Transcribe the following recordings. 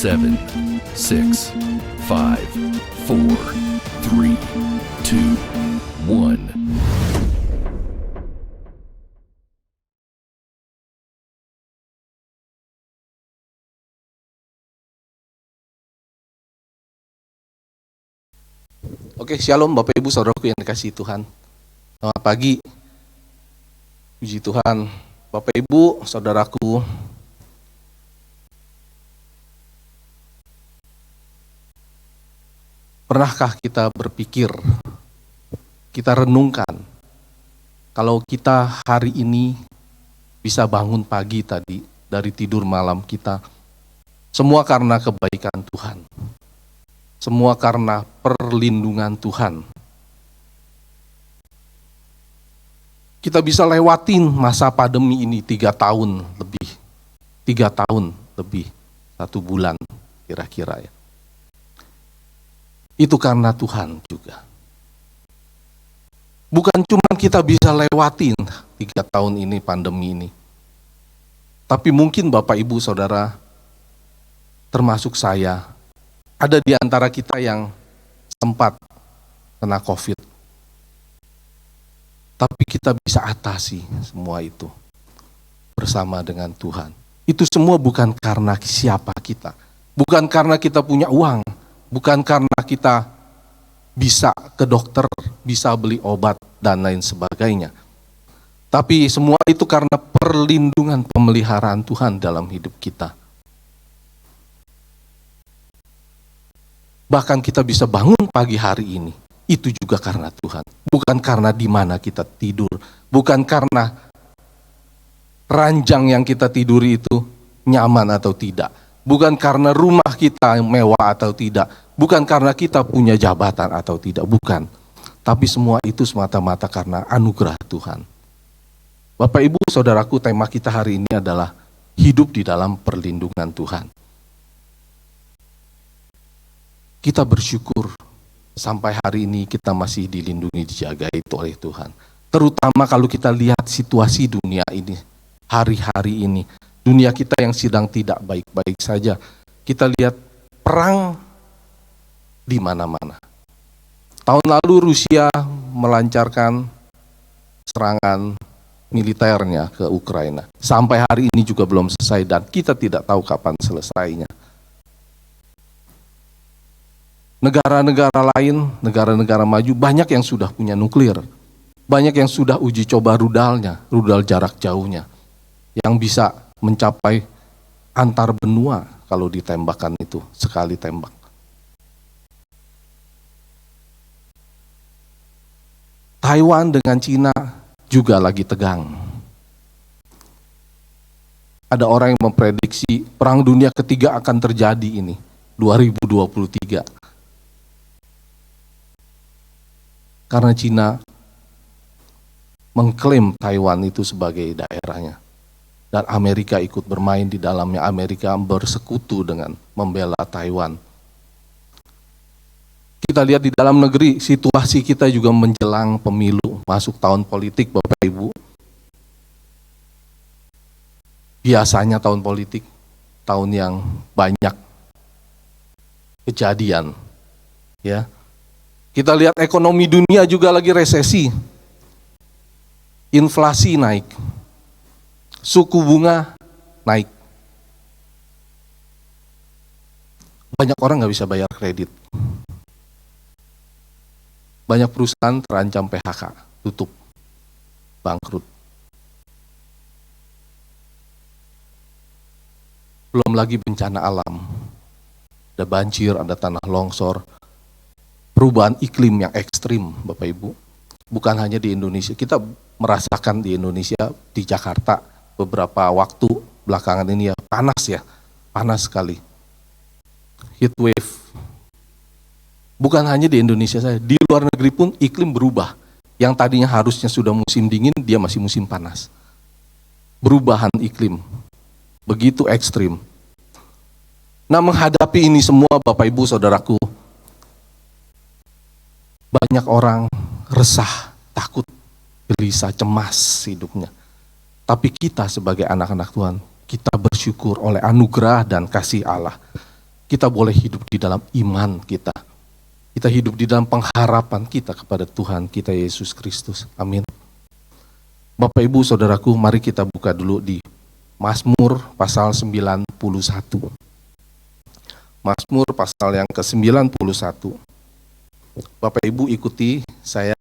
7, 6, 5, 4, 3, 2, 1. Oke, shalom Bapak Ibu Saudaraku yang dikasihi Tuhan. Selamat pagi. Puji Tuhan. Bapak Ibu Saudaraku, pernahkah kita berpikir, kita renungkan, kalau kita hari ini bisa bangun pagi tadi dari tidur malam kita, semua karena kebaikan Tuhan. Semua karena perlindungan Tuhan. Kita bisa lewatin masa pandemi ini 3 tahun lebih. 3 tahun lebih, 1 bulan kira-kira ya. Itu karena Tuhan juga. Bukan cuma kita bisa lewatin 3 tahun ini pandemi ini. Tapi mungkin Bapak Ibu Saudara, termasuk saya, ada di antara kita yang sempat kena COVID. Tapi kita bisa atasi semua itu bersama dengan Tuhan. Itu semua bukan karena siapa kita. Bukan karena kita punya uang. Bukan karena kita bisa ke dokter, bisa beli obat, dan lain sebagainya. Tapi semua itu karena perlindungan pemeliharaan Tuhan dalam hidup kita. Bahkan kita bisa bangun pagi hari ini, itu juga karena Tuhan. Bukan karena di mana kita tidur, bukan karena ranjang yang kita tiduri itu nyaman atau tidak, bukan karena rumah kita mewah atau tidak, bukan karena kita punya jabatan atau tidak, bukan. Tapi semua itu semata-mata karena anugerah Tuhan. Bapak Ibu Saudaraku, tema kita hari ini adalah hidup di dalam perlindungan Tuhan. Kita bersyukur sampai hari ini kita masih dilindungi, dijaga itu oleh Tuhan. Terutama kalau kita lihat situasi dunia ini, hari-hari ini. Dunia kita yang sedang tidak baik-baik saja. Kita lihat perang di mana-mana. Tahun lalu Rusia melancarkan serangan militernya ke Ukraina. Sampai hari ini juga belum selesai dan kita tidak tahu kapan selesainya. Negara-negara lain, negara-negara maju, banyak yang sudah punya nuklir. Banyak yang sudah uji coba rudalnya, rudal jarak jauhnya. Yang bisa mencapai antar benua kalau ditembakkan itu, sekali tembak. Taiwan dengan Cina juga lagi tegang. Ada orang yang memprediksi perang dunia ketiga akan terjadi ini, 2023. Karena Cina mengklaim Taiwan itu sebagai daerahnya. Dan Amerika ikut bermain di dalamnya. Amerika bersekutu dengan membela Taiwan. Kita lihat di dalam negeri, situasi kita juga menjelang pemilu, masuk tahun politik Bapak Ibu. Biasanya tahun politik, tahun yang banyak kejadian. Ya. Kita lihat ekonomi dunia juga lagi resesi. Inflasi naik. Suku bunga naik. Banyak orang nggak bisa bayar kredit. Banyak perusahaan terancam PHK, tutup, bangkrut. Belum lagi bencana alam. Ada banjir, ada tanah longsor. Perubahan iklim yang ekstrim, Bapak Ibu. Bukan hanya di Indonesia, kita merasakan di Indonesia, di Jakarta, beberapa waktu belakangan ini ya, panas sekali. Heat wave. Bukan hanya di Indonesia saja, di luar negeri pun iklim berubah. Yang tadinya harusnya sudah musim dingin, dia masih musim panas. Perubahan iklim, begitu ekstrim. Nah, menghadapi ini semua Bapak Ibu Saudaraku, banyak orang resah, takut, gelisah, cemas hidupnya. Tapi kita sebagai anak-anak Tuhan, kita bersyukur oleh anugerah dan kasih Allah. kita boleh hidup di dalam iman kita. Kita hidup di dalam pengharapan kita kepada Tuhan kita Yesus Kristus. Amin. Bapak Ibu Saudaraku, mari kita buka dulu di Mazmur pasal 91. Mazmur pasal yang ke-91. Bapak Ibu ikuti, saya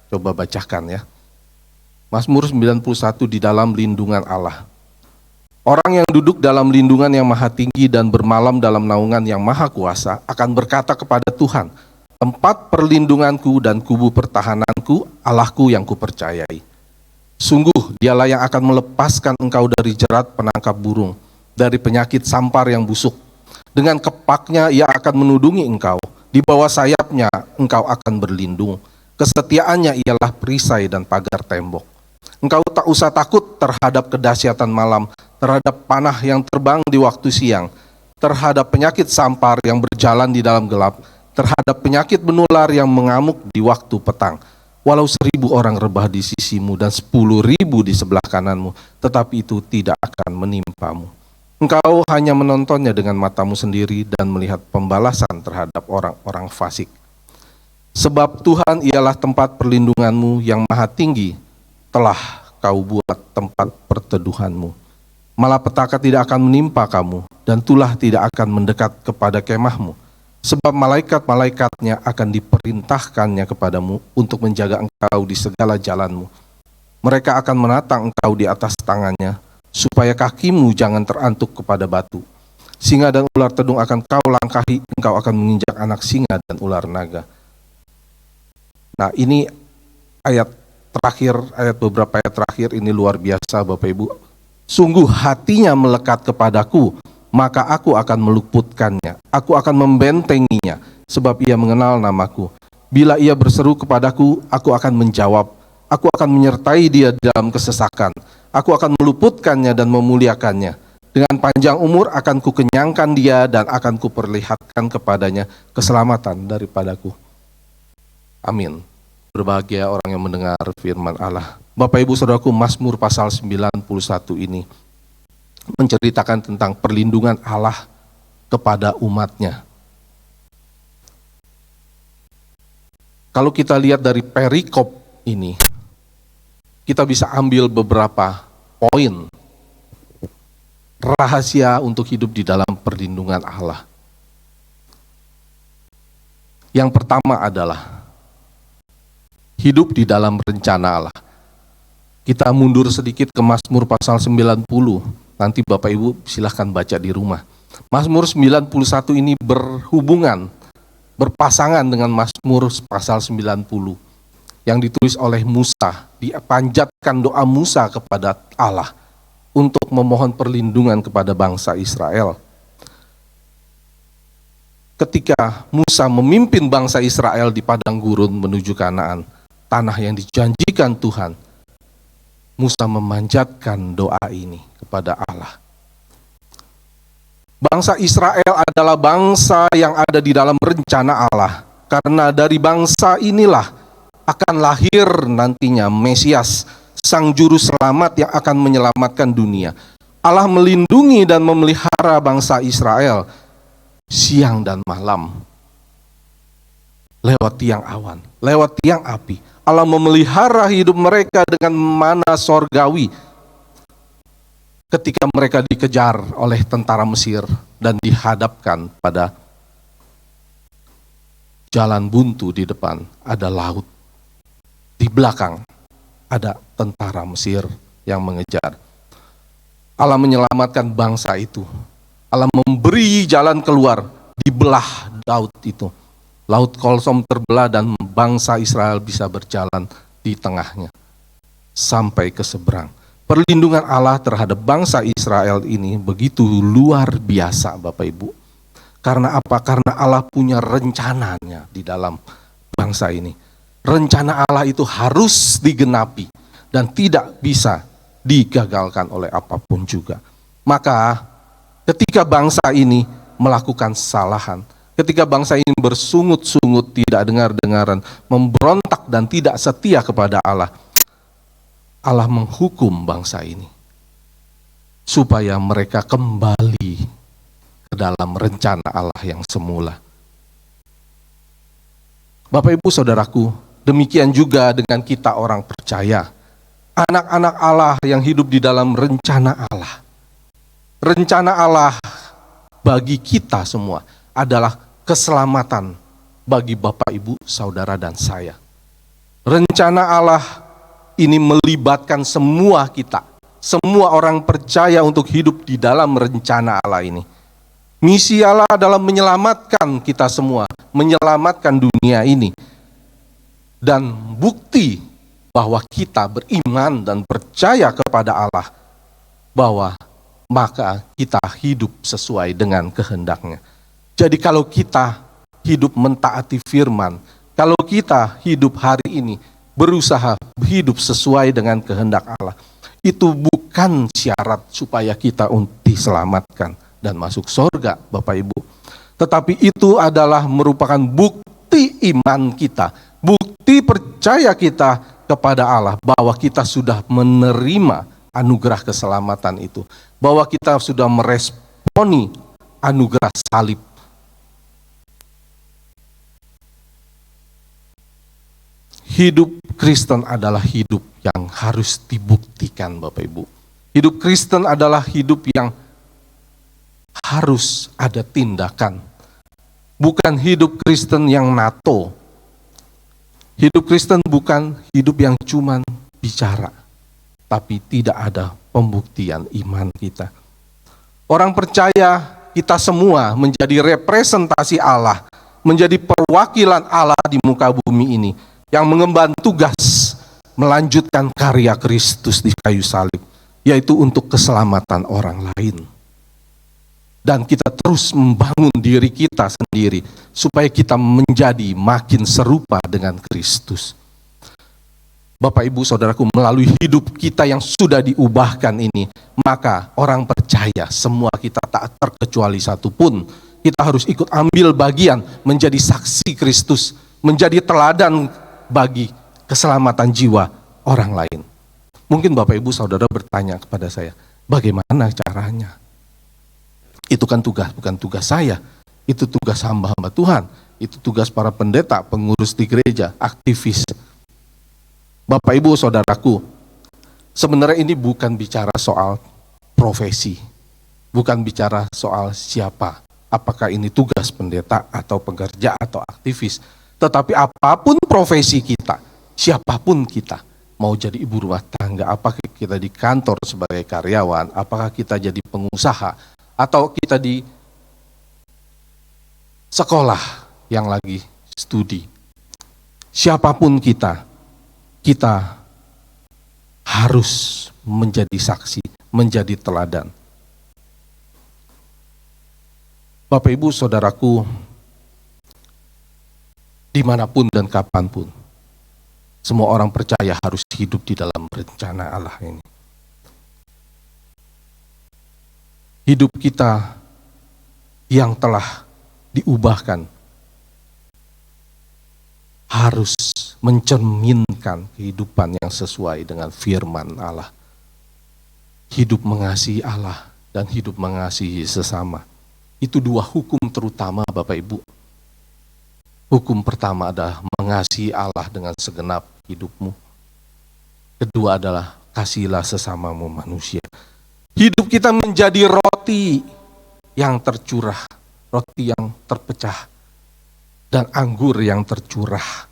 coba bacakan ya. Mazmur 91 di dalam lindungan Allah. Orang yang duduk dalam lindungan yang maha tinggi dan bermalam dalam naungan yang maha kuasa akan berkata kepada Tuhan, tempat perlindunganku dan kubu pertahananku, Allahku yang kupercayai. Sungguh dialah yang akan melepaskan engkau dari jerat penangkap burung, dari penyakit sampar yang busuk. Dengan kepaknya ia akan menudungi engkau, di bawah sayapnya engkau akan berlindung. Kesetiaannya ialah perisai dan pagar tembok. Engkau tak usah takut terhadap kedahsyatan malam, terhadap panah yang terbang di waktu siang, terhadap penyakit sampar yang berjalan di dalam gelap, terhadap penyakit menular yang mengamuk di waktu petang. Walau 1000 orang rebah di sisimu dan 10.000 di sebelah kananmu, tetapi itu tidak akan menimpamu. Engkau hanya menontonnya dengan matamu sendiri dan melihat pembalasan terhadap orang-orang fasik. Sebab Tuhan ialah tempat perlindunganmu yang maha tinggi, telah kau buat tempat perteduhanmu. Malapetaka tidak akan menimpa kamu, dan tulah tidak akan mendekat kepada kemahmu. Sebab malaikat-malaikatnya akan diperintahkannya kepadamu untuk menjaga engkau di segala jalanmu. Mereka akan menatang engkau di atas tangannya, supaya kakimu jangan terantuk kepada batu. Singa dan ular tedung akan kau langkahi, engkau akan menginjak anak singa dan ular naga. Nah, ini beberapa ayat terakhir ini luar biasa Bapak Ibu. Sungguh hatinya melekat kepadaku, maka aku akan meluputkannya. Aku akan membentenginya, sebab ia mengenal namaku. Bila ia berseru kepadaku, aku akan menjawab. Aku akan menyertai dia dalam kesesakan. Aku akan meluputkannya dan memuliakannya. Dengan panjang umur akan kukenyangkan dia dan akan kuperlihatkan kepadanya keselamatan daripadaku. Amin. Berbahagia orang yang mendengar firman Allah. Bapak Ibu Saudaraku, Mazmur pasal 91 ini menceritakan tentang perlindungan Allah kepada umatnya. Kalau kita lihat dari perikop ini, kita bisa ambil beberapa poin rahasia untuk hidup di dalam perlindungan Allah. Yang pertama adalah hidup di dalam rencana Allah. Kita mundur sedikit ke Mazmur pasal 90. Nanti Bapak Ibu silahkan baca di rumah. Mazmur 91 ini berpasangan dengan Mazmur pasal 90 yang ditulis oleh Musa. Dipanjatkan doa Musa kepada Allah untuk memohon perlindungan kepada bangsa Israel. Ketika Musa memimpin bangsa Israel di padang gurun menuju Kanaan, tanah yang dijanjikan Tuhan, Musa memanjatkan doa ini kepada Allah. Bangsa Israel adalah bangsa yang ada di dalam rencana Allah, karena dari bangsa inilah akan lahir nantinya Mesias, Sang Juru Selamat yang akan menyelamatkan dunia. Allah melindungi dan memelihara bangsa Israel siang dan malam, lewat tiang awan, lewat tiang api. Allah memelihara hidup mereka dengan mana sorgawi ketika mereka dikejar oleh tentara Mesir dan dihadapkan pada jalan buntu. Di depan ada laut, di belakang ada tentara Mesir yang mengejar. Allah menyelamatkan bangsa itu. Allah memberi jalan keluar di belah laut itu. Laut Kolsom terbelah dan bangsa Israel bisa berjalan di tengahnya sampai ke seberang. Perlindungan Allah terhadap bangsa Israel ini begitu luar biasa Bapak Ibu. Karena apa? Karena Allah punya rencananya di dalam bangsa ini. Rencana Allah itu harus digenapi dan tidak bisa digagalkan oleh apapun juga. Maka ketika bangsa ini melakukan kesalahan, ketika bangsa ini bersungut-sungut, tidak dengar-dengaran, memberontak dan tidak setia kepada Allah, Allah menghukum bangsa ini supaya mereka kembali ke dalam rencana Allah yang semula. Bapak Ibu Saudaraku, demikian juga dengan kita orang percaya. Anak-anak Allah yang hidup di dalam rencana Allah. Rencana Allah bagi kita semua adalah keselamatan bagi Bapak, Ibu, Saudara, dan saya. Rencana Allah ini melibatkan semua kita, semua orang percaya untuk hidup di dalam rencana Allah ini. Misi Allah adalah menyelamatkan kita semua, menyelamatkan dunia ini. Dan bukti bahwa kita beriman dan percaya kepada Allah, bahwa maka kita hidup sesuai dengan kehendaknya. Jadi kalau kita hidup mentaati firman, kalau kita hidup hari ini berusaha hidup sesuai dengan kehendak Allah, itu bukan syarat supaya kita diselamatkan dan masuk surga, Bapak Ibu. Tetapi itu adalah merupakan bukti iman kita, bukti percaya kita kepada Allah, bahwa kita sudah menerima anugerah keselamatan itu, bahwa kita sudah meresponi anugerah salib. Hidup Kristen adalah hidup yang harus dibuktikan, Bapak Ibu. Hidup Kristen adalah hidup yang harus ada tindakan. Bukan hidup Kristen yang NATO. Hidup Kristen bukan hidup yang cuma bicara, tapi tidak ada pembuktian iman kita. Orang percaya kita semua menjadi representasi Allah, menjadi perwakilan Allah di muka bumi ini, yang mengemban tugas melanjutkan karya Kristus di kayu salib, yaitu untuk keselamatan orang lain. Dan kita terus membangun diri kita sendiri supaya kita menjadi makin serupa dengan Kristus. Bapak, Ibu, Saudaraku, melalui hidup kita yang sudah diubahkan ini, maka orang percaya semua kita tak terkecuali satu pun, kita harus ikut ambil bagian menjadi saksi Kristus, menjadi teladan bagi keselamatan jiwa orang lain. Mungkin Bapak, Ibu, Saudara bertanya kepada saya, bagaimana caranya? Itu kan bukan tugas saya, itu tugas hamba-hamba Tuhan, itu tugas para pendeta, pengurus di gereja, aktivis. Bapak, Ibu, Saudaraku, sebenarnya ini bukan bicara soal profesi, bukan bicara soal siapa, apakah ini tugas pendeta atau pekerja atau aktivis, tetapi apapun profesi kita, siapapun kita, mau jadi ibu rumah tangga, apakah kita di kantor sebagai karyawan, apakah kita jadi pengusaha, atau kita di sekolah yang lagi studi, siapapun kita harus menjadi saksi, menjadi teladan. Bapak, Ibu, Saudaraku, dimanapun dan kapanpun, semua orang percaya harus hidup di dalam rencana Allah ini. Hidup kita yang telah diubahkan harus mencerminkan kehidupan yang sesuai dengan firman Allah. Hidup mengasihi Allah dan hidup mengasihi sesama. Itu dua hukum terutama, Bapak, Ibu. Hukum pertama adalah mengasihi Allah dengan segenap hidupmu. Kedua adalah kasihilah sesamamu manusia. Hidup kita menjadi roti yang tercurah, roti yang terpecah, dan anggur yang tercurah.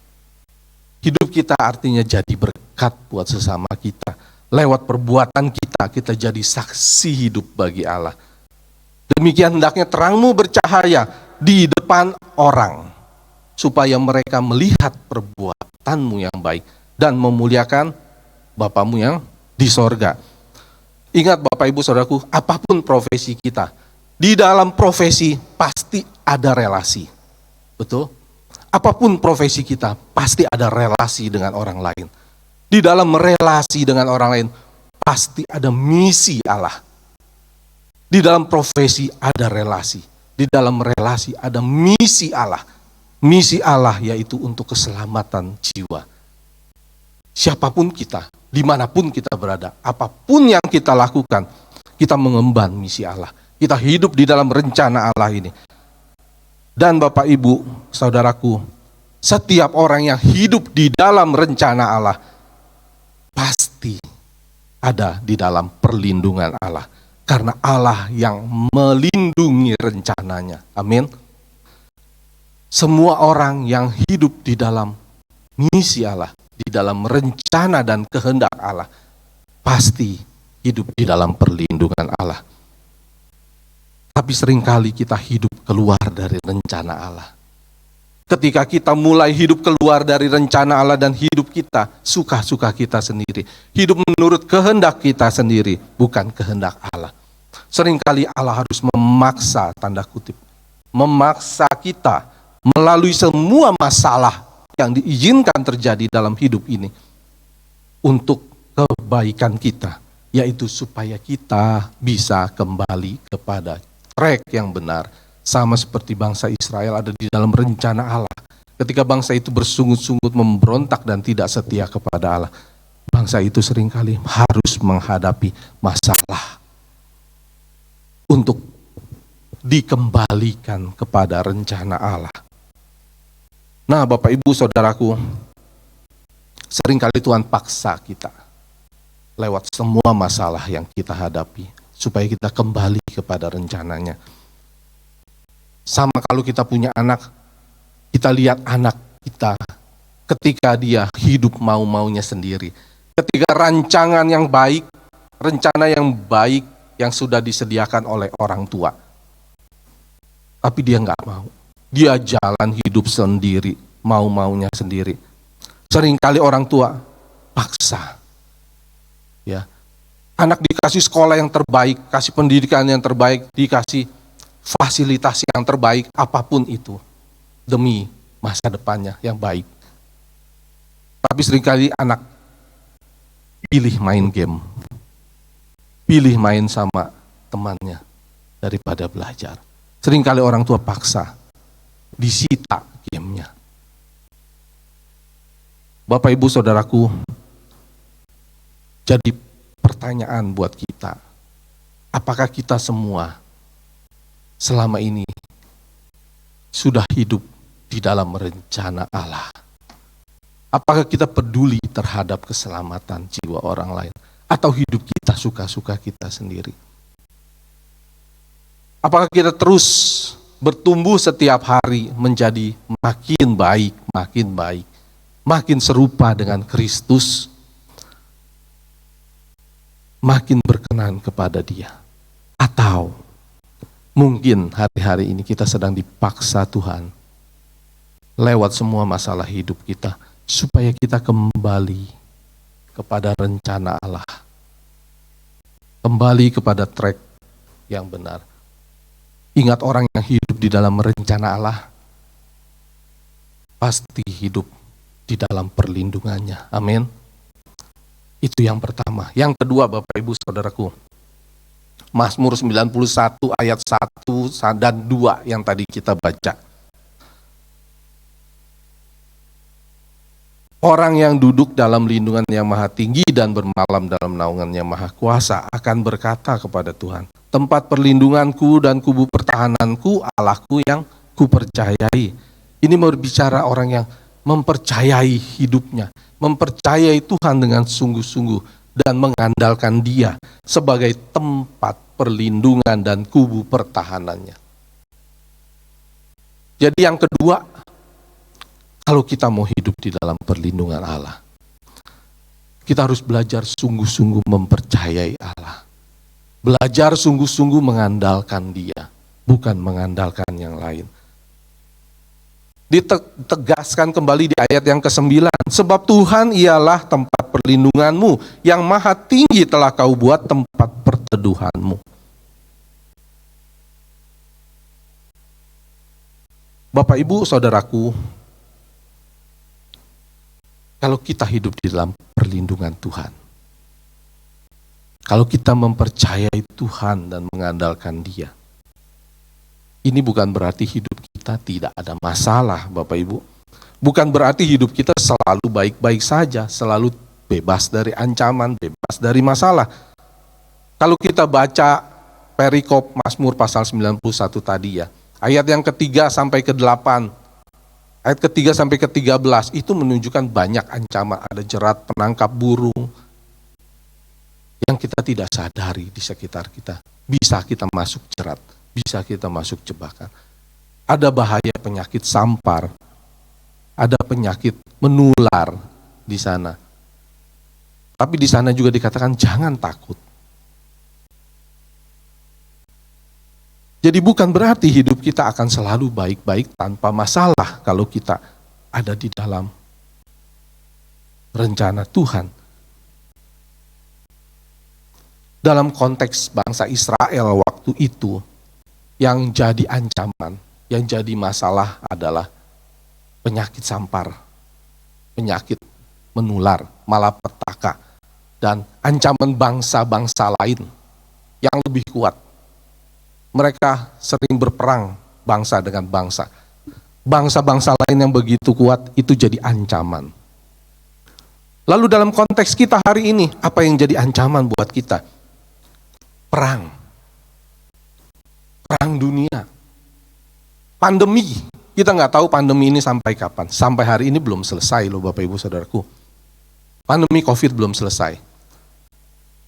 Hidup kita artinya jadi berkat buat sesama kita. Lewat perbuatan kita, kita jadi saksi hidup bagi Allah. Demikian hendaknya terangmu bercahaya di depan orang, supaya mereka melihat perbuatanmu yang baik dan memuliakan Bapamu yang di sorga. Ingat Bapak, Ibu, Saudaraku, apapun profesi kita, di dalam profesi pasti ada relasi. Betul? Apapun profesi kita, pasti ada relasi dengan orang lain. Di dalam relasi dengan orang lain, pasti ada misi Allah. Di dalam profesi ada relasi. Di dalam relasi ada misi Allah. Misi Allah yaitu untuk keselamatan jiwa. Siapapun kita, dimanapun kita berada, apapun yang kita lakukan, kita mengemban misi Allah. Kita hidup di dalam rencana Allah ini. Dan Bapak Ibu, saudaraku, setiap orang yang hidup di dalam rencana Allah pasti ada di dalam perlindungan Allah. Karena Allah yang melindungi rencananya. Amin. Semua orang yang hidup di dalam misi Allah, di dalam rencana dan kehendak Allah, pasti hidup di dalam perlindungan Allah. Tapi seringkali kita hidup keluar dari rencana Allah. Ketika kita mulai hidup keluar dari rencana Allah dan hidup kita, suka-suka kita sendiri. Hidup menurut kehendak kita sendiri, bukan kehendak Allah. Seringkali Allah harus memaksa, tanda kutip, memaksa kita melalui semua masalah yang diizinkan terjadi dalam hidup ini untuk kebaikan kita, yaitu supaya kita bisa kembali kepada track yang benar. Sama seperti bangsa Israel ada di dalam rencana Allah. Ketika bangsa itu bersungut-sungut memberontak dan tidak setia kepada Allah, bangsa itu seringkali harus menghadapi masalah untuk dikembalikan kepada rencana Allah. Nah, Bapak Ibu Saudaraku, seringkali Tuhan paksa kita lewat semua masalah yang kita hadapi supaya kita kembali kepada rencananya. Sama kalau kita punya anak, kita lihat anak kita ketika dia hidup mau-maunya sendiri. Ketika rancangan yang baik, rencana yang baik yang sudah disediakan oleh orang tua. Tapi dia nggak mau. Dia jalan hidup sendiri, mau-maunya sendiri. Seringkali orang tua paksa. Ya. Anak dikasih sekolah yang terbaik, kasih pendidikan yang terbaik, dikasih fasilitas yang terbaik, apapun itu, demi masa depannya yang baik. Tapi seringkali anak pilih main game, pilih main sama temannya daripada belajar. Seringkali orang tua paksa, disita gamenya. Bapak Ibu Saudaraku, jadi pertanyaan buat kita, apakah kita semua selama ini sudah hidup di dalam rencana Allah? Apakah kita peduli terhadap keselamatan jiwa orang lain? Atau hidup kita suka-suka kita sendiri? Apakah kita terus bertumbuh setiap hari menjadi makin baik, makin serupa dengan Kristus, makin berkenan kepada Dia? Atau mungkin hari-hari ini kita sedang dipaksa Tuhan lewat semua masalah hidup kita supaya kita kembali kepada rencana Allah, kembali kepada track yang benar. Ingat, orang yang hidup di dalam rencana Allah pasti hidup di dalam perlindungannya. Amin. Itu yang pertama. Yang kedua, Bapak Ibu Saudaraku, Mazmur 91 ayat 1 dan 2 yang tadi kita baca. Orang yang duduk dalam lindungan yang maha tinggi dan bermalam dalam naungan yang maha kuasa akan berkata kepada Tuhan, tempat perlindunganku dan kubu pertahananku, Allahku yang kupercayai. Ini berbicara orang yang mempercayai hidupnya, mempercayai Tuhan dengan sungguh-sungguh dan mengandalkan Dia sebagai tempat perlindungan dan kubu pertahanannya. Jadi yang kedua, kalau kita mau hidup di dalam perlindungan Allah, kita harus belajar sungguh-sungguh mempercayai Allah. Belajar sungguh-sungguh mengandalkan Dia, bukan mengandalkan yang lain. Ditegaskan kembali di ayat yang ke-9, sebab Tuhan ialah tempat perlindunganmu, yang maha tinggi telah kau buat tempat perteduhanmu. Bapak Ibu Saudaraku, kalau kita hidup di dalam perlindungan Tuhan, kalau kita mempercayai Tuhan dan mengandalkan Dia, ini bukan berarti hidup kita tidak ada masalah, Bapak Ibu. Bukan berarti hidup kita selalu baik-baik saja, selalu bebas dari ancaman, bebas dari masalah. Kalau kita baca perikop Mazmur pasal 91 tadi ya. Ayat yang ketiga sampai ke-8. Ayat ketiga sampai ke-13 itu menunjukkan banyak ancaman. Ada jerat, penangkap burung yang kita tidak sadari di sekitar kita. Bisa kita masuk jerat, bisa kita masuk jebakan. Ada bahaya penyakit sampar, ada penyakit menular di sana. Tapi di sana juga dikatakan jangan takut. Jadi bukan berarti hidup kita akan selalu baik-baik tanpa masalah kalau kita ada di dalam rencana Tuhan. Dalam konteks bangsa Israel waktu itu, yang jadi ancaman, yang jadi masalah adalah penyakit sampar, penyakit menular, malapetaka, dan ancaman bangsa-bangsa lain yang lebih kuat. Mereka sering berperang bangsa dengan bangsa. Bangsa-bangsa lain yang begitu kuat itu jadi ancaman. Lalu dalam konteks kita hari ini, apa yang jadi ancaman buat kita? Perang. Perang dunia. Pandemi. Kita nggak tahu pandemi ini sampai kapan. Sampai hari ini belum selesai loh Bapak Ibu Saudaraku. Pandemi COVID belum selesai.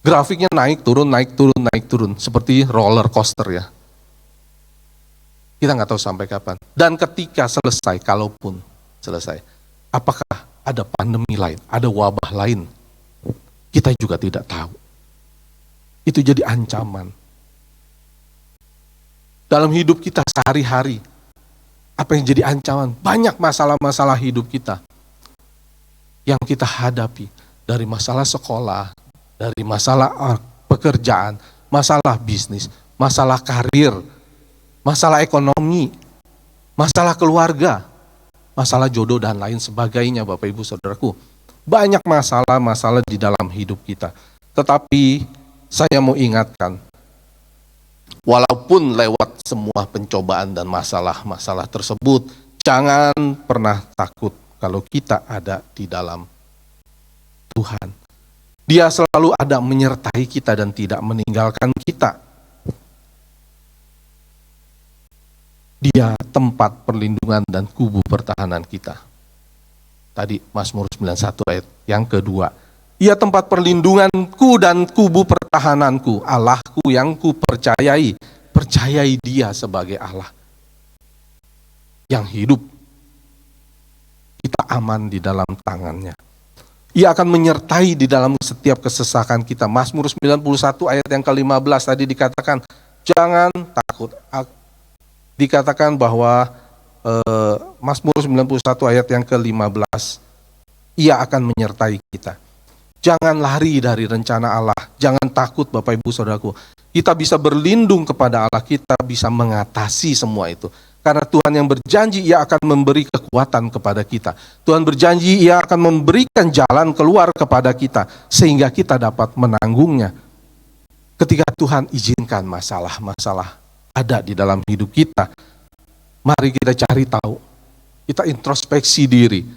Grafiknya naik turun, naik turun, naik turun. Seperti roller coaster ya. Kita nggak tahu sampai kapan. Dan ketika selesai, kalaupun selesai, apakah ada pandemi lain, ada wabah lain? Kita juga tidak tahu. Itu jadi ancaman. Dalam hidup kita sehari-hari, apa yang jadi ancaman? Banyak masalah-masalah hidup kita yang kita hadapi. Dari masalah sekolah, dari masalah pekerjaan, masalah bisnis, masalah karir, masalah ekonomi, masalah keluarga, masalah jodoh dan lain sebagainya Bapak Ibu Saudaraku. Banyak masalah-masalah di dalam hidup kita. Tetapi saya mau ingatkan, walaupun lewat semua pencobaan dan masalah-masalah tersebut, jangan pernah takut kalau kita ada di dalam Tuhan. Dia selalu ada menyertai kita dan tidak meninggalkan kita. Dia tempat perlindungan dan kubu pertahanan kita. Tadi Mazmur 91 ayat yang kedua. Ia tempat perlindunganku dan kubu pertahananku, Allahku yang ku percayai. Percayai Dia sebagai Allah yang hidup. Kita aman di dalam tangannya. Ia akan menyertai di dalam setiap kesesakan kita. Mazmur 91 ayat yang ke-15 tadi dikatakan, jangan takut. Dikatakan bahwa Mazmur 91 ayat yang ke-15, Ia akan menyertai kita. Jangan lari dari rencana Allah, jangan takut Bapak Ibu Saudaraku. Kita bisa berlindung kepada Allah, kita bisa mengatasi semua itu. Karena Tuhan yang berjanji Ia akan memberi kekuatan kepada kita. Tuhan berjanji Ia akan memberikan jalan keluar kepada kita, sehingga kita dapat menanggungnya. Ketika Tuhan izinkan masalah-masalah ada di dalam hidup kita, mari kita cari tahu. Kita introspeksi diri.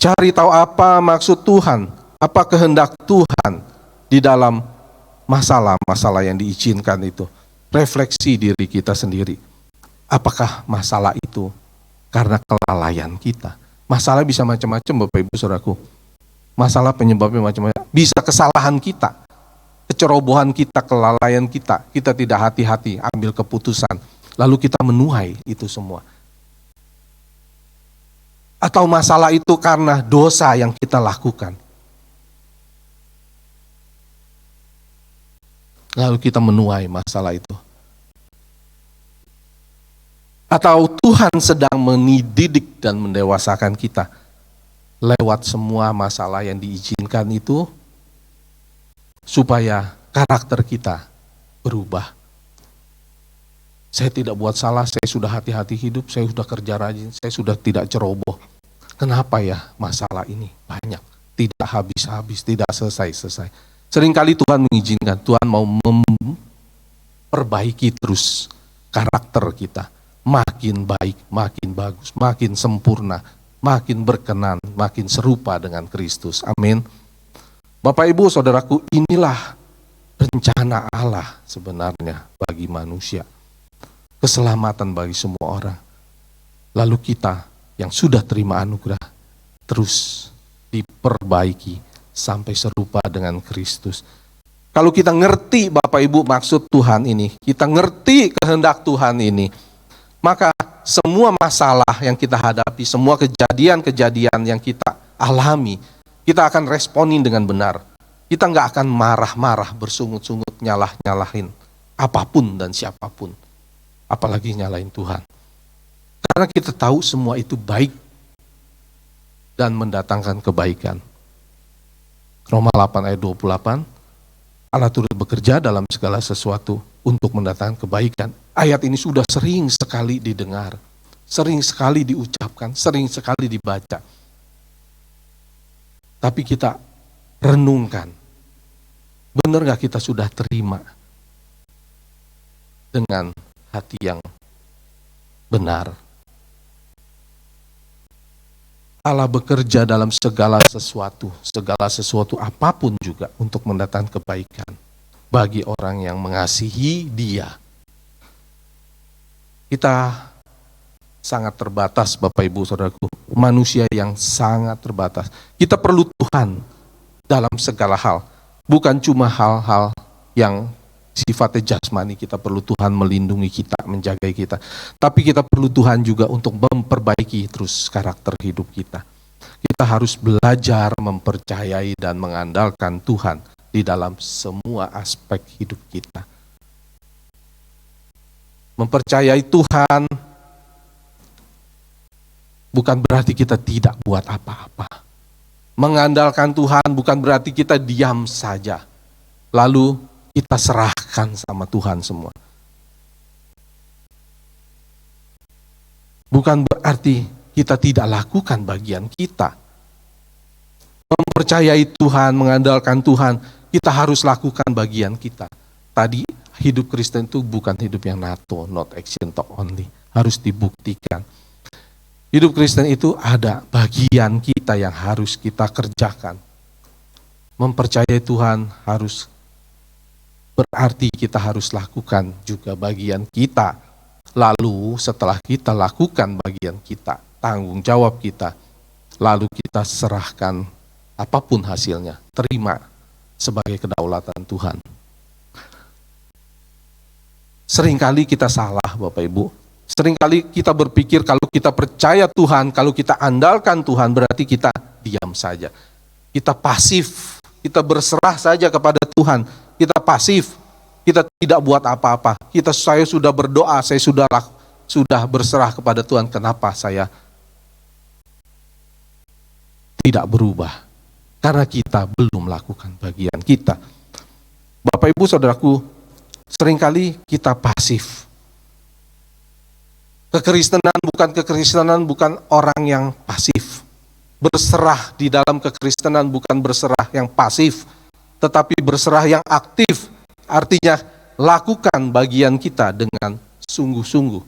Cari tahu apa maksud Tuhan, apa kehendak Tuhan di dalam masalah-masalah yang diizinkan itu. Refleksi diri kita sendiri. Apakah masalah itu karena kelalaian kita? Masalah bisa macam-macam Bapak Ibu Saudaraku. Masalah penyebabnya macam-macam. Bisa kesalahan kita, kecerobohan kita, kelalaian kita. Kita tidak hati-hati ambil keputusan. Lalu kita menuai itu semua. Atau masalah itu karena dosa yang kita lakukan. Lalu kita menuai masalah itu. Atau Tuhan sedang mendidik dan mendewasakan kita lewat semua masalah yang diizinkan itu, supaya karakter kita berubah. Saya tidak buat salah, saya sudah hati-hati hidup, saya sudah kerja rajin, saya sudah tidak ceroboh. Kenapa ya masalah ini banyak, tidak habis-habis, tidak selesai-selesai. Seringkali Tuhan mengizinkan, Tuhan mau memperbaiki terus karakter kita. Makin baik, makin bagus, makin sempurna, makin berkenan, makin serupa dengan Kristus. Amin. Bapak Ibu Saudaraku, inilah rencana Allah sebenarnya bagi manusia. Keselamatan bagi semua orang. Lalu kita yang sudah terima anugerah terus diperbaiki sampai serupa dengan Kristus. Kalau kita ngerti Bapak Ibu maksud Tuhan ini, kita ngerti kehendak Tuhan ini, maka semua masalah yang kita hadapi, semua kejadian-kejadian yang kita alami, kita akan responin dengan benar. Kita nggak akan marah-marah, bersungut-sungut, nyalahin apapun dan siapapun. Apalagi nyalahin Tuhan. Karena kita tahu semua itu baik dan mendatangkan kebaikan. Roma 8 ayat 28, Allah turut bekerja dalam segala sesuatu untuk mendatangkan kebaikan. Ayat ini sudah sering sekali didengar, sering sekali diucapkan, sering sekali dibaca. Tapi kita renungkan, benar gak kita sudah terima dengan hati yang benar? Allah bekerja dalam segala sesuatu apapun juga untuk mendatangkan kebaikan bagi orang yang mengasihi Dia. Kita sangat terbatas Bapak Ibu Saudaraku, manusia yang sangat terbatas. Kita perlu Tuhan dalam segala hal, bukan cuma hal-hal yang sifatnya jasmani. Kita perlu Tuhan melindungi kita, menjaga kita. Tapi kita perlu Tuhan juga untuk memperbaiki terus karakter hidup kita. Kita harus belajar mempercayai dan mengandalkan Tuhan di dalam semua aspek hidup kita. Mempercayai Tuhan bukan berarti kita tidak buat apa-apa. Mengandalkan Tuhan bukan berarti kita diam saja, lalu kita serahkan sama Tuhan semua. Bukan berarti kita tidak lakukan bagian kita. Mempercayai Tuhan, mengandalkan Tuhan, kita harus lakukan bagian kita. Tadi hidup Kristen itu bukan hidup yang NATO, not action talk only. Harus dibuktikan. Hidup Kristen itu ada bagian kita yang harus kita kerjakan. Mempercayai Tuhan harus berarti kita harus lakukan juga bagian kita. Lalu setelah kita lakukan bagian kita, tanggung jawab kita, lalu kita serahkan apapun hasilnya, terima sebagai kedaulatan Tuhan. Seringkali kita salah Bapak Ibu. Seringkali kita berpikir kalau kita percaya Tuhan, kalau kita andalkan Tuhan berarti kita diam saja. Kita pasif, kita berserah saja kepada Tuhan. Kita pasif, kita tidak buat apa-apa. Saya sudah berdoa, saya sudah berserah kepada Tuhan. Kenapa saya tidak berubah? Karena kita belum melakukan bagian kita. Bapak Ibu Saudaraku, seringkali kita pasif. Kekristenan bukan orang yang pasif. Berserah di dalam kekristenan bukan berserah yang pasif, tetapi berserah yang aktif. Artinya lakukan bagian kita dengan sungguh-sungguh.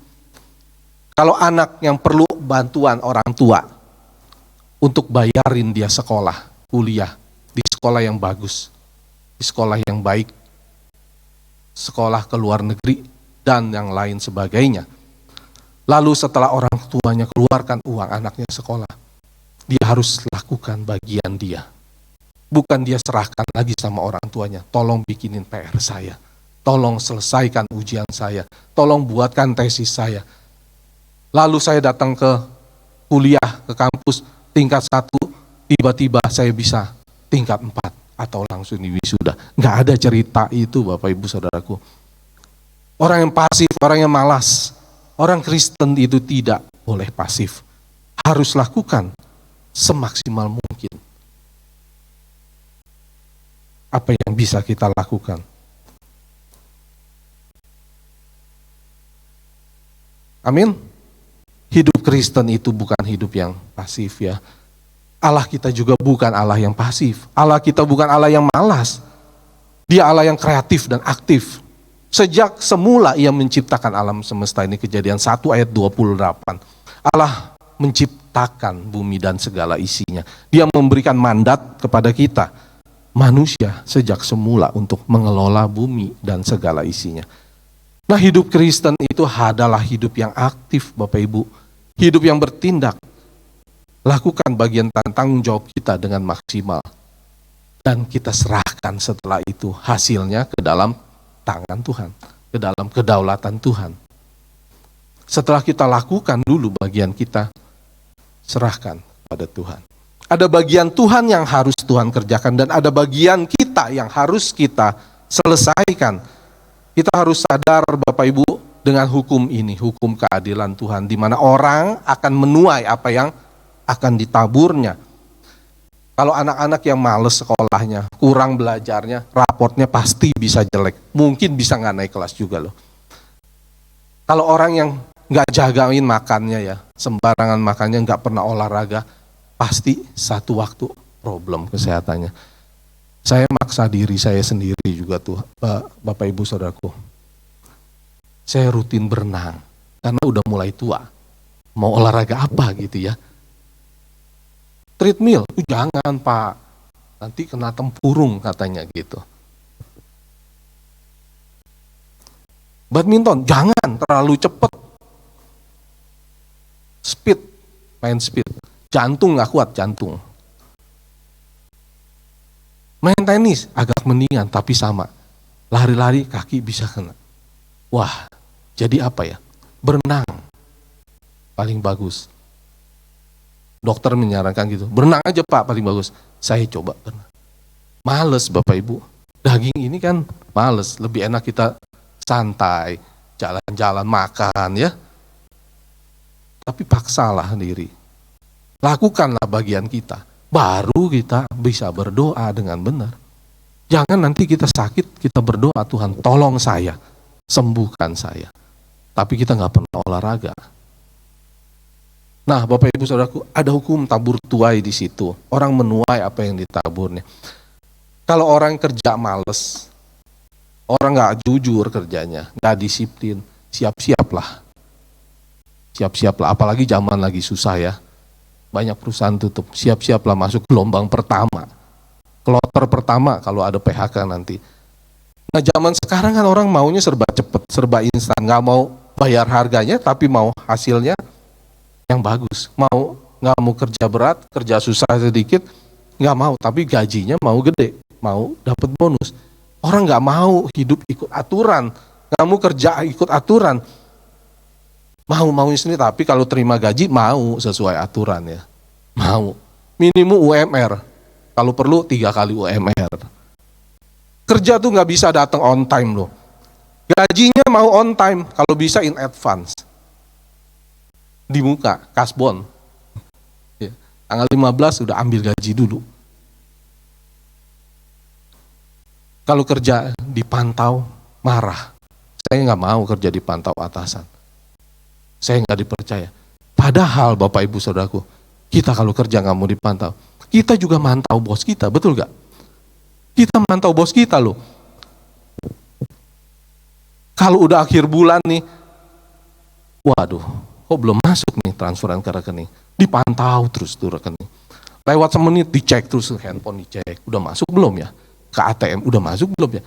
Kalau anak yang perlu bantuan orang tua untuk bayarin dia sekolah, kuliah, di sekolah yang bagus, di sekolah yang baik, sekolah ke luar negeri, dan yang lain sebagainya. Lalu setelah orang tuanya keluarkan uang anaknya sekolah, dia harus lakukan bagian dia. Bukan dia serahkan lagi sama orang tuanya, tolong bikinin PR saya, tolong selesaikan ujian saya, tolong buatkan tesis saya. Lalu saya datang ke kuliah, ke kampus tingkat 1, tiba-tiba saya bisa tingkat 4 atau langsung di wisuda. Nggak ada cerita itu Bapak Ibu Saudaraku. Orang yang pasif, orang yang malas, orang Kristen itu tidak boleh pasif. Harus lakukan semaksimal mungkin. Apa yang bisa kita lakukan? Amin. Hidup Kristen itu bukan hidup yang pasif ya. Allah kita juga bukan Allah yang pasif. Allah kita bukan Allah yang malas. Dia Allah yang kreatif dan aktif. Sejak semula ia menciptakan alam semesta ini, Kejadian 1 ayat 28. Allah menciptakan bumi dan segala isinya. Dia memberikan mandat kepada kita. manusia sejak semula untuk mengelola bumi dan segala isinya. Nah, hidup Kristen itu adalah hidup yang aktif, Bapak Ibu. Hidup yang bertindak. Lakukan bagian tanggung jawab kita dengan maksimal. Dan kita serahkan setelah itu hasilnya ke dalam tangan Tuhan, ke dalam kedaulatan Tuhan. Setelah kita lakukan dulu bagian kita, serahkan pada Tuhan. Ada bagian Tuhan yang harus Tuhan kerjakan dan ada bagian kita yang harus kita selesaikan. Kita harus sadar, Bapak Ibu, dengan hukum ini, hukum keadilan Tuhan, di mana orang akan menuai apa yang akan ditaburnya. Kalau anak-anak yang males sekolahnya, kurang belajarnya, raportnya pasti bisa jelek. Mungkin bisa nggak naik kelas juga loh. Kalau orang yang nggak jagain makannya ya, sembarangan makannya, nggak pernah olahraga, pasti satu waktu problem kesehatannya. Saya maksa diri saya sendiri juga tuh, Bapak Ibu Saudaraku. Saya rutin berenang, karena udah mulai tua. Mau olahraga apa gitu ya. Treadmill, jangan Pak, nanti kena tempurung katanya gitu. Badminton, jangan terlalu cepat. Speed, main speed, jantung nggak kuat jantung. Main tenis agak mendingan tapi sama, lari-lari kaki bisa kena. Wah, jadi apa ya? Berenang, paling bagus. Dokter menyarankan gitu, berenang aja Pak paling bagus. Saya coba berenang. Males Bapak Ibu, daging ini kan males, lebih enak kita santai, jalan-jalan, makan ya. Tapi paksalah diri, lakukanlah bagian kita, baru kita bisa berdoa dengan benar. Jangan nanti kita sakit, kita berdoa, Tuhan tolong saya, sembuhkan saya. Tapi kita nggak pernah olahraga. Nah, Bapak Ibu Saudaraku, ada hukum tabur tuai di situ. Orang menuai apa yang ditaburnya. Kalau orang kerja males, orang nggak jujur kerjanya, nggak disiplin, siap-siaplah. Siap-siaplah, apalagi zaman lagi susah ya. Banyak perusahaan tutup, siap-siaplah masuk gelombang pertama. Kloter pertama kalau ada PHK nanti. Nah, zaman sekarang kan orang maunya serba cepet, serba instan, nggak mau bayar harganya, tapi mau hasilnya yang bagus. Nggak mau kerja berat, kerja susah sedikit, nggak mau, tapi gajinya mau gede, mau dapat bonus. Orang nggak mau hidup ikut aturan, nggak mau kerja ikut aturan. Mau sendiri, tapi kalau terima gaji mau sesuai aturan ya. Mau. Minimum UMR, kalau perlu 3 kali UMR. Kerja tuh nggak bisa datang on time loh. Gajinya mau on time, kalau bisa in advance. Di muka, kasbon. Ya, tanggal 15 udah ambil gaji dulu. Kalau kerja dipantau, marah. Saya nggak mau kerja dipantau atasan. Saya nggak dipercaya. Padahal Bapak Ibu Saudaraku, kita kalau kerja nggak mau dipantau, kita juga mantau bos kita, betul nggak? Kita mantau bos kita loh. Kalau udah akhir bulan nih, waduh, kok belum masuk nih transferan ke rekening? Dipantau terus tuh rekening. Lewat semenit dicek terus, handphone dicek, udah masuk belum ya? Ke ATM udah masuk belum ya?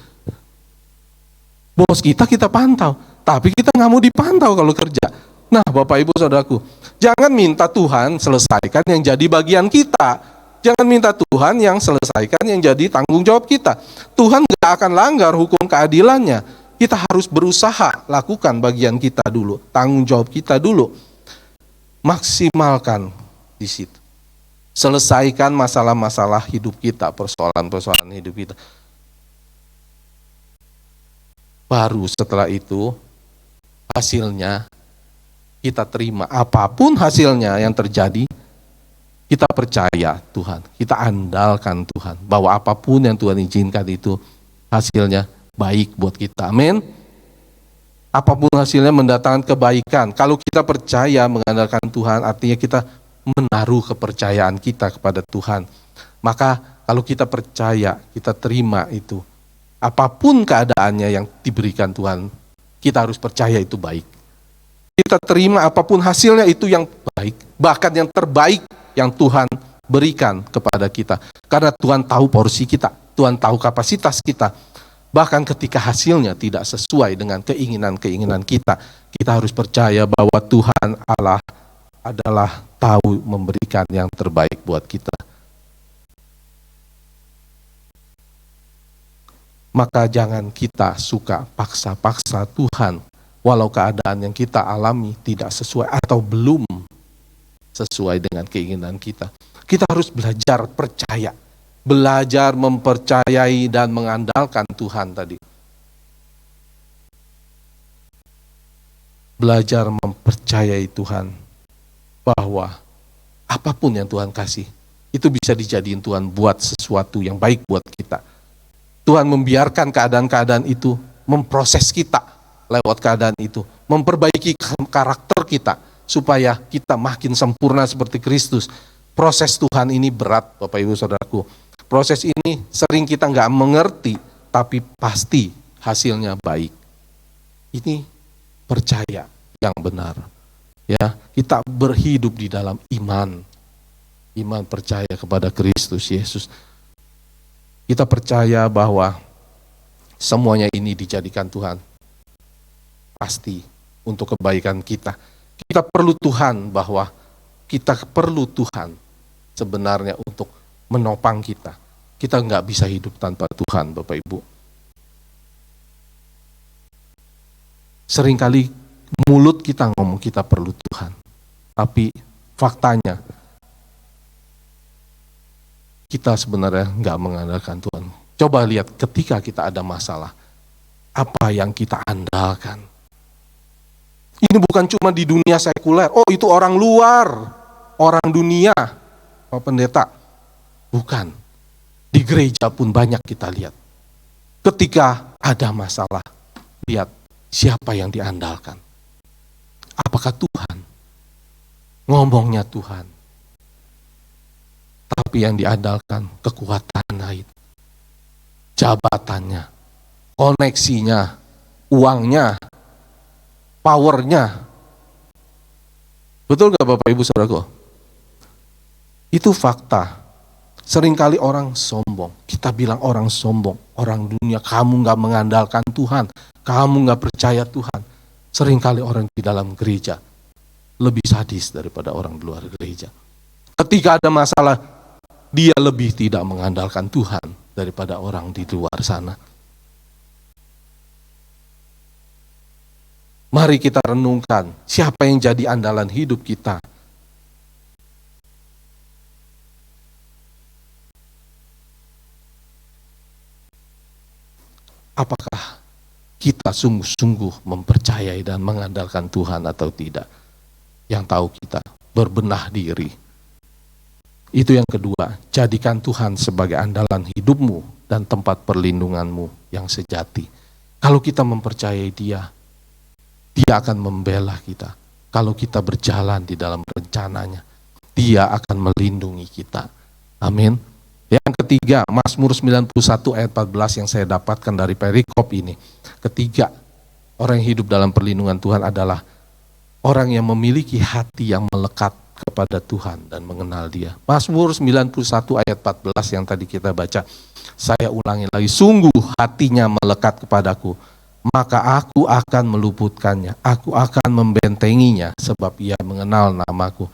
Bos kita pantau, tapi kita nggak mau dipantau kalau kerja. Nah, Bapak Ibu Saudaraku, jangan minta Tuhan selesaikan yang jadi bagian kita. Jangan minta Tuhan yang selesaikan yang jadi tanggung jawab kita. Tuhan gak akan langgar hukum keadilannya. Kita harus berusaha lakukan bagian kita dulu, tanggung jawab kita dulu. Maksimalkan di situ. Selesaikan masalah-masalah hidup kita, persoalan-persoalan hidup kita. Baru setelah itu hasilnya kita terima, apapun hasilnya yang terjadi, kita percaya Tuhan, kita andalkan Tuhan, bahwa apapun yang Tuhan izinkan itu hasilnya baik buat kita, amin. Apapun hasilnya mendatangkan kebaikan. Kalau kita percaya mengandalkan Tuhan, artinya kita menaruh kepercayaan kita kepada Tuhan. Maka kalau kita percaya, kita terima itu, apapun keadaannya yang diberikan Tuhan, kita harus percaya itu baik. Kita terima apapun hasilnya itu yang baik, bahkan yang terbaik yang Tuhan berikan kepada kita. Karena Tuhan tahu porsi kita, Tuhan tahu kapasitas kita. Bahkan ketika hasilnya tidak sesuai dengan keinginan-keinginan kita, kita harus percaya bahwa Tuhan Allah adalah tahu memberikan yang terbaik buat kita. Maka jangan kita suka paksa-paksa Tuhan, walau keadaan yang kita alami tidak sesuai atau belum sesuai dengan keinginan kita. Kita harus belajar percaya, belajar mempercayai dan mengandalkan Tuhan tadi. Belajar mempercayai Tuhan bahwa apapun yang Tuhan kasih, itu bisa dijadiin Tuhan buat sesuatu yang baik buat kita. Tuhan membiarkan keadaan-keadaan itu memproses kita lewat keadaan itu, memperbaiki karakter kita supaya kita makin sempurna seperti Kristus. Proses Tuhan ini berat, Bapak Ibu Saudaraku. Proses ini sering kita nggak mengerti, tapi pasti hasilnya baik. Ini percaya yang benar. Ya, kita berhidup di dalam iman. Iman percaya kepada Kristus Yesus. Kita percaya bahwa semuanya ini dijadikan Tuhan pasti untuk kebaikan kita. Kita perlu Tuhan, bahwa kita perlu Tuhan sebenarnya untuk menopang kita. Kita nggak bisa hidup tanpa Tuhan, Bapak Ibu. Seringkali mulut kita ngomong kita perlu Tuhan, tapi faktanya kita sebenarnya nggak mengandalkan Tuhan. Coba lihat ketika kita ada masalah, apa yang kita andalkan. Ini bukan cuma di dunia sekuler, oh itu orang luar, orang dunia, Pak Pendeta. Bukan, di gereja pun banyak kita lihat. Ketika ada masalah, lihat siapa yang diandalkan. Apakah Tuhan? Ngomongnya Tuhan. Tapi yang diandalkan kekuatan lain, jabatannya, koneksinya, uangnya, powernya. Betul gak Bapak Ibu Saudaraku? Itu fakta. Seringkali orang sombong. Kita bilang orang sombong, orang dunia, kamu gak mengandalkan Tuhan, kamu gak percaya Tuhan. Seringkali orang di dalam gereja lebih sadis daripada orang di luar gereja. Ketika ada masalah, dia lebih tidak mengandalkan Tuhan daripada orang di luar sana. Mari kita renungkan, siapa yang jadi andalan hidup kita? Apakah kita sungguh-sungguh mempercayai dan mengandalkan Tuhan atau tidak? Yang tahu kita berbenah diri. Itu yang kedua, jadikan Tuhan sebagai andalan hidupmu dan tempat perlindunganmu yang sejati. Kalau kita mempercayai Dia, Dia akan membela kita. Kalau kita berjalan di dalam rencananya, Dia akan melindungi kita. Amin. Yang ketiga, Mazmur 91 ayat 14 yang saya dapatkan dari perikop ini. Ketiga, orang yang hidup dalam perlindungan Tuhan adalah orang yang memiliki hati yang melekat kepada Tuhan dan mengenal Dia. Mazmur 91 ayat 14 yang tadi kita baca. Saya ulangi lagi, sungguh hatinya melekat kepadaku, maka aku akan meluputkannya, aku akan membentenginya sebab ia mengenal namaku.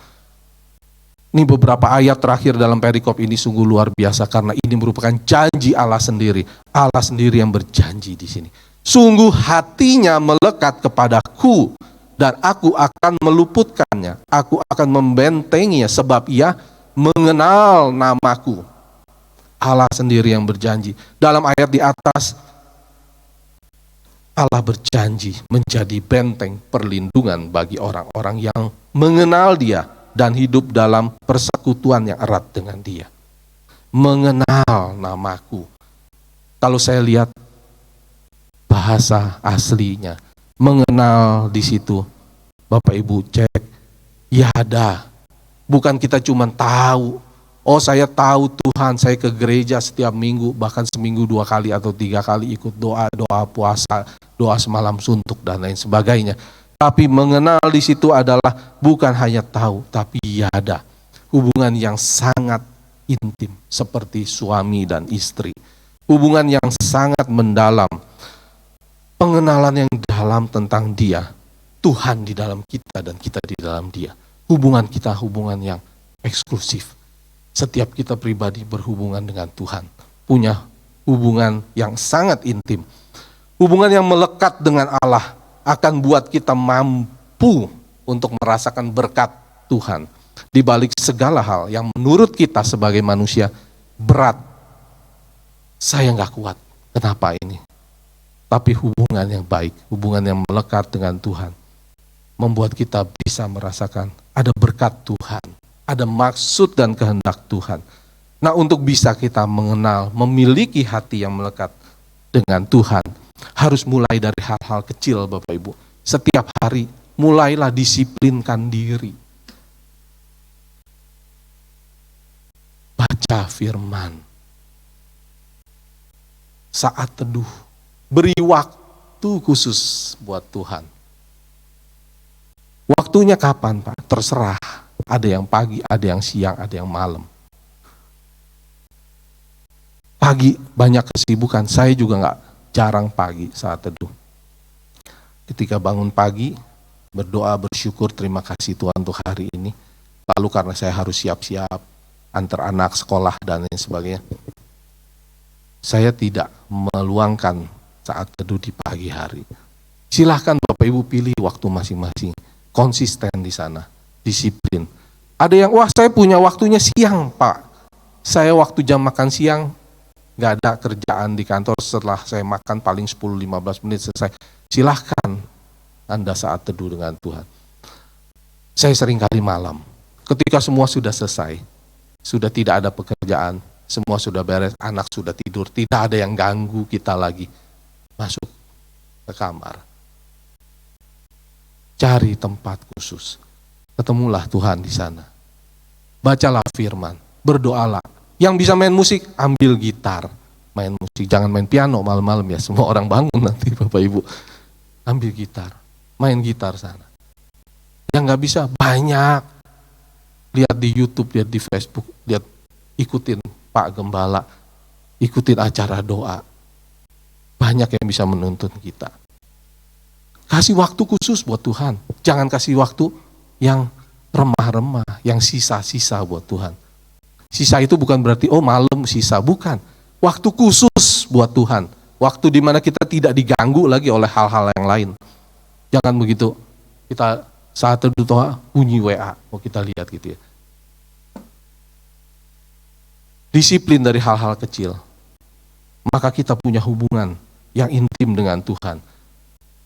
Ini beberapa ayat terakhir dalam perikop ini sungguh luar biasa karena ini merupakan janji Allah sendiri. Allah sendiri yang berjanji di sini. Sungguh hatinya melekat kepadaku dan aku akan meluputkannya. Aku akan membentenginya sebab ia mengenal namaku. Allah sendiri yang berjanji. Dalam ayat di atas, Allah berjanji menjadi benteng perlindungan bagi orang-orang yang mengenal Dia dan hidup dalam persekutuan yang erat dengan Dia. Mengenal namaku. Kalau saya lihat bahasa aslinya, mengenal di situ, Bapak Ibu cek, yada. Bukan kita cuma tahu, oh saya tahu Tuhan, saya ke gereja setiap minggu, bahkan seminggu 2 kali atau 3 kali ikut doa puasa, doa semalam suntuk dan lain sebagainya. Tapi mengenal di situ adalah bukan hanya tahu, tapi yada. hubungan yang sangat intim seperti suami dan istri, hubungan yang sangat mendalam, pengenalan yang dalam tentang Dia, Tuhan di dalam kita dan kita di dalam Dia. Hubungan kita hubungan yang eksklusif. Setiap kita pribadi berhubungan dengan Tuhan, punya hubungan yang sangat intim. Hubungan yang melekat dengan Allah akan buat kita mampu untuk merasakan berkat Tuhan di balik segala hal yang menurut kita sebagai manusia berat. Saya nggak kuat, kenapa ini? Tapi hubungan yang baik, hubungan yang melekat dengan Tuhan membuat kita bisa merasakan ada berkat Tuhan, ada maksud dan kehendak Tuhan. Nah, untuk bisa kita mengenal, memiliki hati yang melekat dengan Tuhan, harus mulai dari hal-hal kecil, Bapak Ibu. Setiap hari, mulailah disiplinkan diri. Baca firman. Saat teduh, beri waktu khusus buat Tuhan. Waktunya kapan, Pak? Terserah. Ada yang pagi, ada yang siang, ada yang malam. Pagi banyak kesibukan, saya juga nggak jarang pagi saat teduh. Ketika bangun pagi, berdoa, bersyukur, terima kasih Tuhan untuk hari ini. Lalu karena saya harus siap-siap, antar anak sekolah dan lain sebagainya, saya tidak meluangkan saat teduh di pagi hari. Silahkan Bapak Ibu pilih waktu masing-masing, konsisten di sana, disiplin. Ada yang, wah saya punya waktunya siang Pak, saya waktu jam makan siang, nggak ada kerjaan di kantor, setelah saya makan paling 10-15 menit selesai. Silahkan Anda saat teduh dengan Tuhan. Saya sering kali malam, ketika semua sudah selesai, sudah tidak ada pekerjaan, semua sudah beres, anak sudah tidur, tidak ada yang ganggu kita lagi, masuk ke kamar. Cari tempat khusus, ketemulah Tuhan di sana. Bacalah firman, berdoalah. Yang bisa main musik, ambil gitar, main musik. Jangan main piano malam-malam ya, semua orang bangun nanti Bapak Ibu. Ambil gitar, main gitar sana. Yang nggak bisa, banyak. Lihat di YouTube, lihat di Facebook, lihat, ikutin Pak Gembala, ikutin acara doa. Banyak yang bisa menuntun kita. Kasih waktu khusus buat Tuhan. Jangan kasih waktu yang remah-remah, yang sisa-sisa buat Tuhan. Sisa itu bukan berarti, oh malam sisa, bukan. Waktu khusus buat Tuhan. Waktu di mana kita tidak diganggu lagi oleh hal-hal yang lain. Jangan begitu, kita saat teduh doa, bunyi WA, mau kita lihat gitu ya. Disiplin dari hal-hal kecil. Maka kita punya hubungan yang intim dengan Tuhan.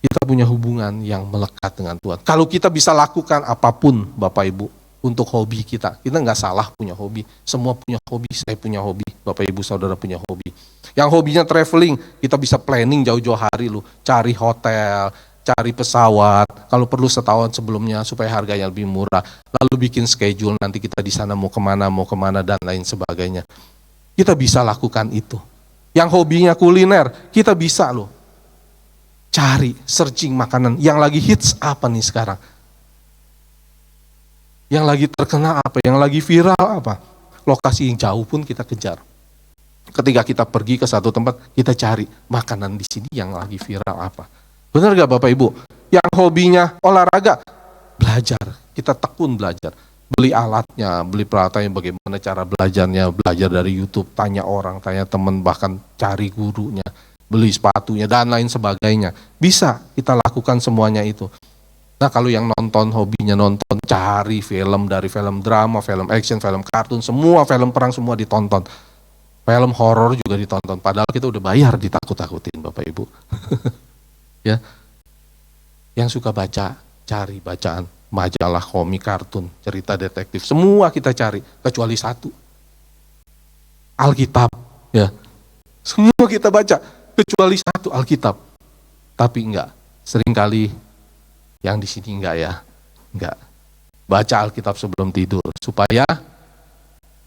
Kita punya hubungan yang melekat dengan Tuhan. Kalau kita bisa lakukan apapun Bapak Ibu, untuk hobi kita nggak salah punya hobi. Semua punya hobi, saya punya hobi, Bapak Ibu Saudara punya hobi. Yang hobinya traveling, kita bisa planning jauh-jauh hari loh, cari hotel, cari pesawat, kalau perlu setahun sebelumnya supaya harganya lebih murah. Lalu bikin schedule nanti kita di sana mau kemana dan lain sebagainya. Kita bisa lakukan itu. Yang hobinya kuliner, kita bisa loh cari, searching makanan yang lagi hits apa nih sekarang. Yang lagi terkenal apa, yang lagi viral apa. Lokasi yang jauh pun kita kejar. Ketika kita pergi ke satu tempat, kita cari makanan di sini yang lagi viral apa. Benar gak Bapak Ibu? Yang hobinya olahraga, belajar. Kita tekun belajar. Beli alatnya, beli peralatannya, bagaimana cara belajarnya, belajar dari YouTube, tanya orang, tanya teman, bahkan cari gurunya, beli sepatunya, dan lain sebagainya. Bisa kita lakukan semuanya itu. Nah kalau yang nonton, hobinya nonton, cari film, dari film drama, film action, film kartun, semua film perang semua ditonton. Film horor juga ditonton, padahal kita udah bayar ditakut-takutin Bapak Ibu. Ya, yang suka baca, cari bacaan, majalah, komik, kartun, cerita detektif, semua kita cari, kecuali satu. Alkitab, ya. Semua kita baca, kecuali satu, Alkitab. Tapi enggak, seringkali yang di sini enggak ya, enggak. Baca Alkitab sebelum tidur supaya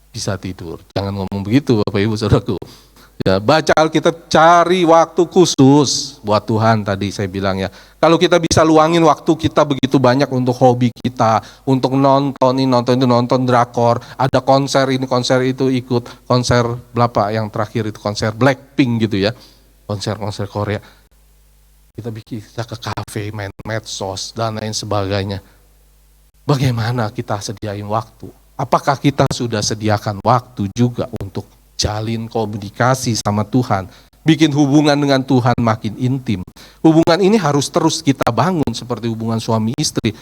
bisa tidur. Jangan ngomong begitu Bapak Ibu Saudaraku. Ya, baca Alkitab, cari waktu khusus buat Tuhan tadi saya bilang ya. Kalau kita bisa luangin waktu kita begitu banyak untuk hobi kita, untuk nonton drakor, ada konser ini konser itu ikut, konser berapa yang terakhir itu konser Blackpink gitu ya, konser Korea. Kita ke kafe, main medsos dan lain sebagainya. Bagaimana kita sediain waktu? Apakah kita sudah sediakan waktu juga untuk jalin komunikasi sama Tuhan, bikin hubungan dengan Tuhan makin intim. Hubungan ini harus terus kita bangun seperti hubungan suami istri.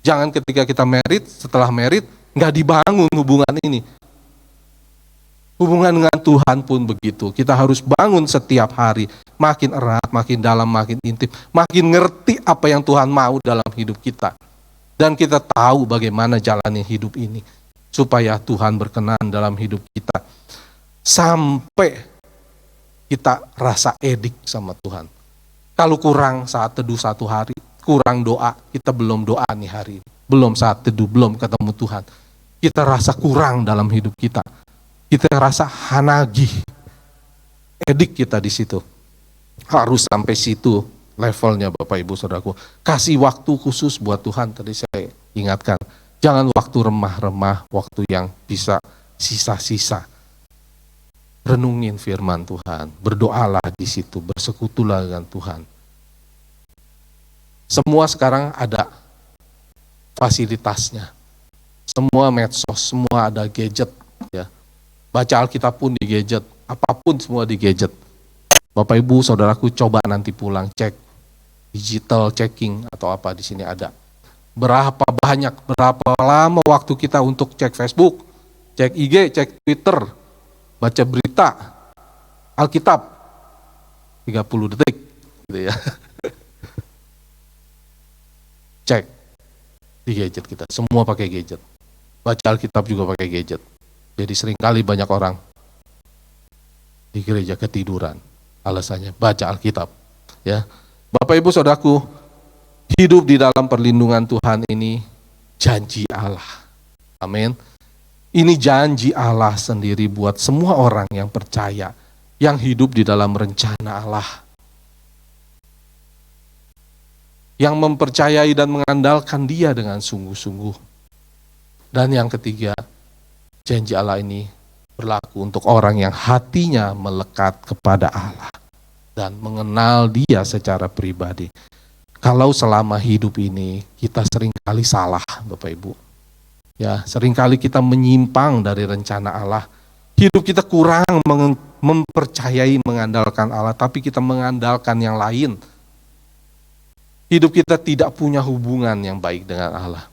Jangan ketika kita married, setelah married, nggak dibangun hubungan ini. Hubungan dengan Tuhan pun begitu. Kita harus bangun setiap hari, makin erat, makin dalam, makin intim, makin ngerti apa yang Tuhan mau dalam hidup kita. Dan kita tahu bagaimana jalani hidup ini, supaya Tuhan berkenan dalam hidup kita. Sampai kita rasa edik sama Tuhan. Kalau kurang saat teduh satu hari, kurang doa, kita belum doa nih hari ini. Belum saat teduh, belum ketemu Tuhan. Kita rasa kurang dalam hidup kita. Kita rasa hanagih. Edik kita di situ. Harus sampai situ levelnya Bapak Ibu Saudaraku. Kasih waktu khusus buat Tuhan, tadi saya ingatkan. Jangan waktu remah-remah, waktu yang bisa sisa-sisa. Renungin firman Tuhan, berdoalah di situ, bersekutulah dengan Tuhan. Semua sekarang ada fasilitasnya, semua medsos, semua ada gadget, ya. Baca Alkitab pun di gadget, apapun semua di gadget. Bapak Ibu Saudaraku coba nanti pulang cek digital checking atau apa di sini ada. Berapa banyak, berapa lama waktu kita untuk cek Facebook, cek IG, cek Twitter, baca berita, Alkitab, 30 detik, gitu ya. Cek di gadget kita, semua pakai gadget. Baca Alkitab juga pakai gadget. Jadi seringkali banyak orang di gereja ketiduran, alasannya baca Alkitab. Ya, Bapak Ibu Saudaraku, hidup di dalam perlindungan Tuhan ini janji Allah. Amin. Ini janji Allah sendiri buat semua orang yang percaya, yang hidup di dalam rencana Allah. Yang mempercayai dan mengandalkan Dia dengan sungguh-sungguh. Dan yang ketiga, janji Allah ini berlaku untuk orang yang hatinya melekat kepada Allah dan mengenal Dia secara pribadi. Kalau selama hidup ini kita seringkali salah, Bapak Ibu. Ya, seringkali kita menyimpang dari rencana Allah. Hidup kita kurang mempercayai, mengandalkan Allah, tapi kita mengandalkan yang lain. Hidup kita tidak punya hubungan yang baik dengan Allah.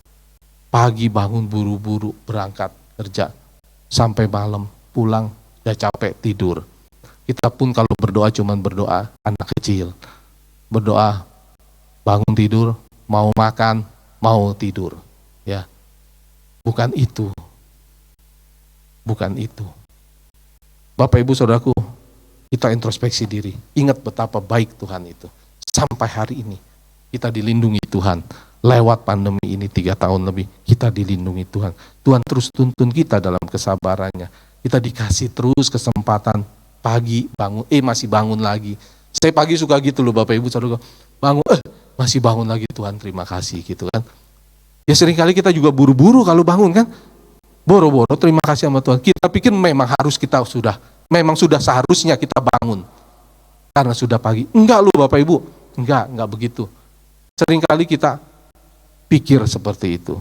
Pagi bangun buru-buru berangkat kerja, sampai malam pulang, udah capek tidur. Kita pun kalau berdoa cuman berdoa anak kecil. Berdoa bangun tidur, mau makan, mau tidur. Ya. Bukan itu. Bukan itu. Bapak Ibu Saudaraku, kita introspeksi diri. Ingat betapa baik Tuhan itu. Sampai hari ini kita dilindungi Tuhan. Lewat pandemi ini 3 tahun lebih, kita dilindungi Tuhan. Tuhan terus tuntun kita dalam kesabarannya. Kita dikasih terus kesempatan pagi bangun, masih bangun lagi. Saya pagi suka gitu loh Bapak Ibu Saudaraku. Bangun, masih bangun lagi, Tuhan terima kasih gitu kan. Ya seringkali kita juga buru-buru kalau bangun kan. Boro-boro terima kasih sama Tuhan. Kita pikir memang sudah seharusnya kita bangun. Karena sudah pagi. Enggak loh Bapak Ibu. Enggak begitu. Seringkali kita pikir seperti itu.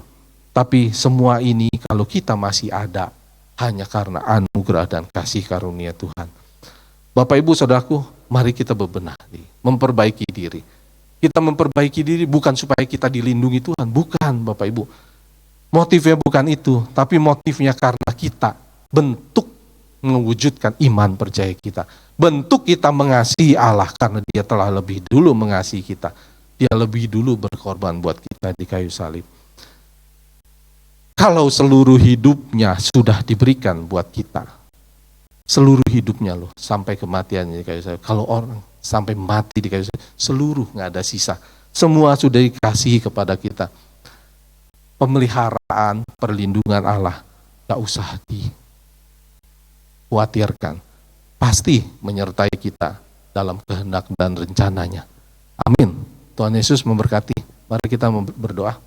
Tapi semua ini kalau kita masih ada hanya karena anugerah dan kasih karunia Tuhan. Bapak Ibu Saudaraku, mari kita bebenah, memperbaiki diri. Kita memperbaiki diri bukan supaya kita dilindungi Tuhan, bukan Bapak Ibu. Motifnya bukan itu, tapi motifnya karena kita bentuk mewujudkan iman percaya kita. Bentuk kita mengasihi Allah karena Dia telah lebih dulu mengasihi kita. Dia lebih dulu berkorban buat kita di kayu salib. Kalau seluruh hidupnya sudah diberikan buat kita, seluruh hidupnya loh, sampai kematiannya di kayu salib. Kalau orang sampai mati di kayu salib, seluruh nggak ada sisa. Semua sudah dikasihi kepada kita. Pemeliharaan, perlindungan Allah, nggak usah dikhawatirkan. pasti menyertai kita dalam kehendak dan rencananya. Amin. Tuhan Yesus memberkati. Mari kita berdoa.